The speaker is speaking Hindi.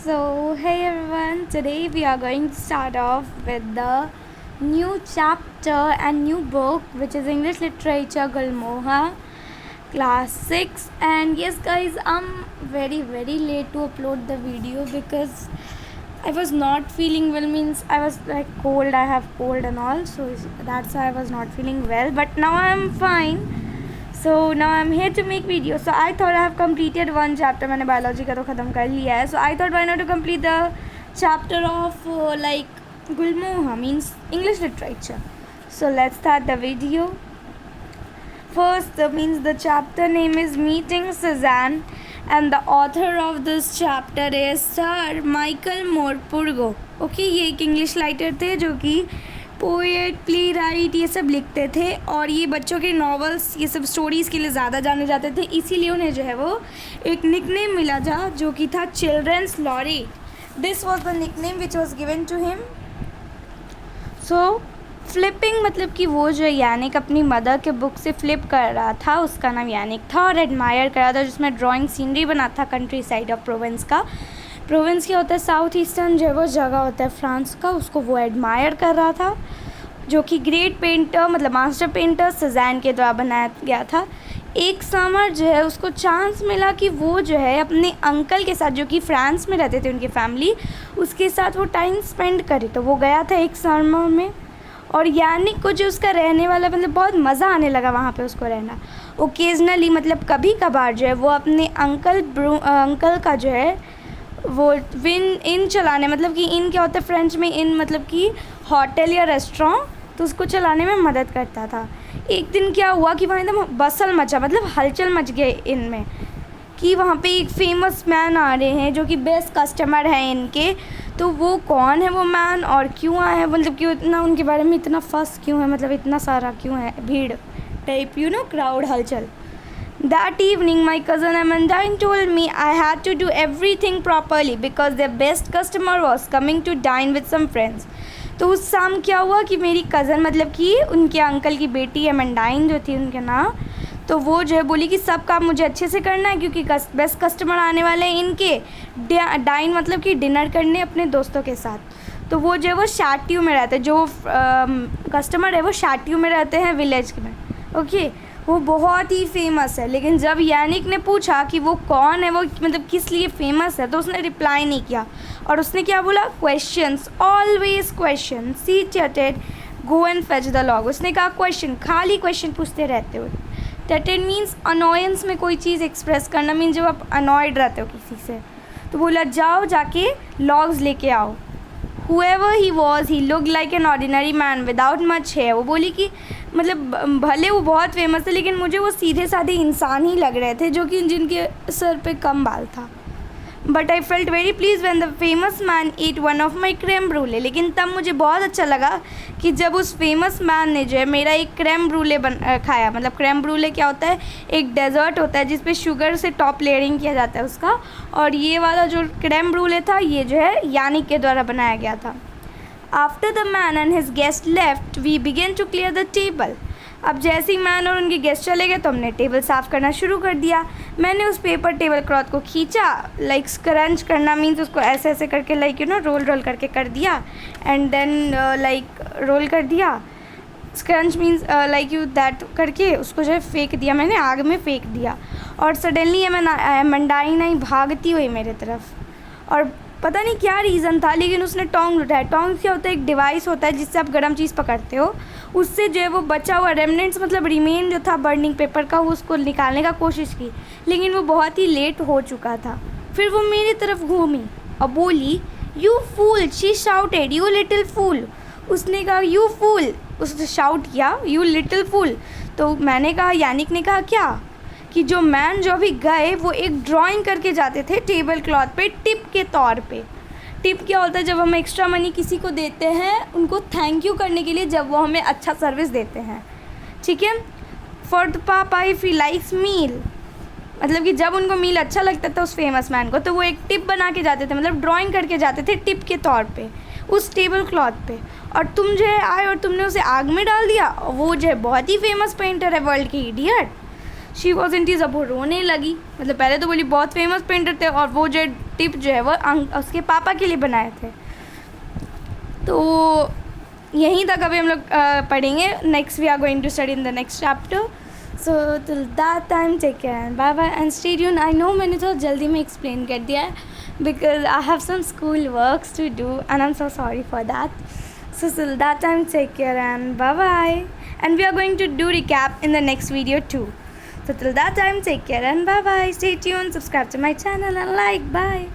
Hey everyone, today we are going to start off with the new chapter and new book, which is English Literature Gulmoha, class 6. And yes, guys, I'm very late to upload the video because I was not feeling well. Means I was like cold, I have cold and all, so that's why I was not feeling well. But now I'm fine. So now I'm here to make video. So I thought I have completed one chapter. मैंने biology का तो ख़त्म कर लिया है. So I thought why not to complete the chapter of Gulmoha, means English literature. So let's start the video. First means the chapter name is Meeting Suzanne, and the author of this chapter is Sir Michael Morpurgo. Okay, ये एक English writer थे जो कि पोएट, प्ले राइट ये सब लिखते थे और ये बच्चों के नॉवेल्स ये सब स्टोरीज़ के लिए ज़्यादा जाने जाते थे. इसीलिए उन्हें जो है वो एक निकनेम मिला जो कि था children's laureate. This was the nickname which was given to him. So flipping मतलब कि वो जो यानिक अपनी मदर के बुक से फ्लिप कर रहा था, उसका नाम यानिक था, और एडमायर कर रहा था, जिसमें ड्राइंग सीनरी बना था कंट्री साइड ऑफ प्रोविंस का. प्रोविंस क्या होता है, साउथ ईस्टर्न जो वो जगह होता है फ्रांस का, उसको वो एडमायर कर रहा था, जो कि ग्रेट पेंटर मतलब मास्टर पेंटर सज़ैन के द्वारा बनाया गया था. एक समर जो है उसको चांस मिला कि वो जो है अपने अंकल के साथ, जो कि फ्रांस में रहते थे उनकी फैमिली, उसके साथ वो टाइम स्पेंड करे. तो वो गया था एक समर में, और यानिक को जो उसका रहने वाला मतलब बहुत मज़ा आने लगा वहाँ पे उसको रहना. ओकेजनली मतलब कभी कभार जो है वो अपने अंकल का जो है वो इन चलाने, मतलब कि इन क्या होता है फ्रेंच में, इन मतलब कि होटल या रेस्टोरेंट, तो उसको चलाने में मदद करता था. एक दिन क्या हुआ कि वहाँ एकदम बसल मचा, मतलब हलचल मच गए इनमें, कि वहाँ पे एक फेमस मैन आ रहे हैं जो कि बेस्ट कस्टमर हैं इनके. तो वो कौन है वो मैन और क्यों आए हैं, मतलब क्यों इतना उनके बारे में इतना फस क्यों है, मतलब इतना सारा क्यों है भीड़ टाइप, क्राउड हलचल. That evening, my cousin Amandine told me I had to do everything properly because their best customer was coming to dine with some friends. तो उस शाम क्या हुआ कि मेरी कज़न मतलब कि उनके अंकल की बेटी एमेंडाइन जो थी उनके नाम, तो वो जो है बोली कि सब काम मुझे अच्छे से करना है क्योंकि बेस्ट कस्टमर आने वाले हैं इनके डाइन मतलब कि डिनर करने अपने दोस्तों के साथ. तो वो जो है वो शाटियू में रहते हैं, जो कस्टमर है वो शाटियू में रहते हैं विलेज में. ओके, वो बहुत ही फेमस है. लेकिन जब यानिक ने पूछा कि वो कौन है, वो मतलब किस लिए फेमस है, तो उसने रिप्लाई नहीं किया और उसने क्या बोला, questions, always question, she shouted, go and fetch the log. उसने कहा क्वेश्चन, खाली क्वेश्चन पूछते रहते हो. चटेड मीन्स अनोयंस में कोई चीज़ एक्सप्रेस करना, मीन्स जब आप अनॉयड रहते हो किसी से. तो बोला जाओ जाके लॉग्स लेके आओ. Whoever he was, he looked like an ordinary man without much hair. वो बोली कि मतलब भले वो बहुत फेमस थे लेकिन मुझे वो सीधे साधे इंसान ही लग रहे थे जो कि जिनके सर पे कम बाल था. But I felt very please when the famous man eat one of my creme brulee. लेकिन तब मुझे बहुत अच्छा लगा कि जब उस फेमस मैन ने जो है मेरा एक क्रेम ब्रूले खाया. मतलब क्रेम ब्रूले क्या होता है, एक डेजर्ट होता है जिसपे शुगर से टॉप लेयरिंग किया जाता है उसका, और ये वाला जो क्रेम ब्रूले था ये जो है यानिक के द्वारा बनाया गया था. After the man and his guest left we began to clear the table. अब जैसे ही मैन और उनके गेस्ट चले गए तो हमने टेबल साफ़ करना शुरू कर दिया. मैंने उस पेपर टेबल क्लॉथ को खींचा, लाइक स्क्रंच करना मीन्स उसको ऐसे ऐसे करके लाइक रोल करके कर दिया, एंड देन लाइक रोल कर दिया. स्क्रंच मीन्स लाइक दैट करके उसको जो है फेंक दिया, मैंने आग में फेंक दिया. और सडनली एमेंडाइन आई भागती हुई मेरे तरफ, और पता नहीं क्या रीज़न था लेकिन उसने टोंग उठाया. टोंग क्या होता है, एक डिवाइस होता है जिससे आप गर्म चीज़ पकड़ते हो. उससे जो है वो बचा हुआ रेमनेंट्स मतलब रिमेन जो था बर्निंग पेपर का, वो उसको निकालने का कोशिश की, लेकिन वो बहुत ही लेट हो चुका था. फिर वो मेरी तरफ घूमी और बोली, you fool, she shouted, you little fool. उसने कहा यू फूल, उसने शाउट किया यू लिटिल फूल. तो मैंने कहा, यानिक ने कहा क्या, कि जो मैन जो अभी गए वो एक ड्राइंग करके जाते थे टेबल क्लॉथ पे टिप के तौर पे. टिप क्या होता है, जब हम एक्स्ट्रा मनी किसी को देते हैं उनको थैंक यू करने के लिए, जब वो हमें अच्छा सर्विस देते हैं. ठीक है, फॉर द पापा इफ ही लाइक्स मील, मतलब कि जब उनको मील अच्छा लगता था उस फेमस मैन को, तो वो एक टिप बना के जाते थे, मतलब ड्राइंग करके जाते थे टिप के तौर पे उस टेबल क्लॉथ पे. और तुम जो है आए और तुमने उसे आग में डाल दिया. वो जो है बहुत ही फेमस पेंटर है वर्ल्ड की, idiot. She was in tears, अब वो रोने लगी। मतलब पहले तो बोली बहुत फेमस पेंटर थे और वो जो टिप जो है वो उसके पापा के लिए बनाए थे। तो यहीं तक अभी हम लोग पढ़ेंगे। Next we are going to study in the next chapter. So till that time take care and bye bye and stay tuned. I know मैंने थोड़ा जल्दी में एक्सप्लेन कर दिया है because I have some school works to do and I am so sorry for that. So till that time, take care and bye bye. And we are going to do recap in the next video too. So till that time, take care and bye bye. Stay tuned, subscribe to my channel and like. Bye.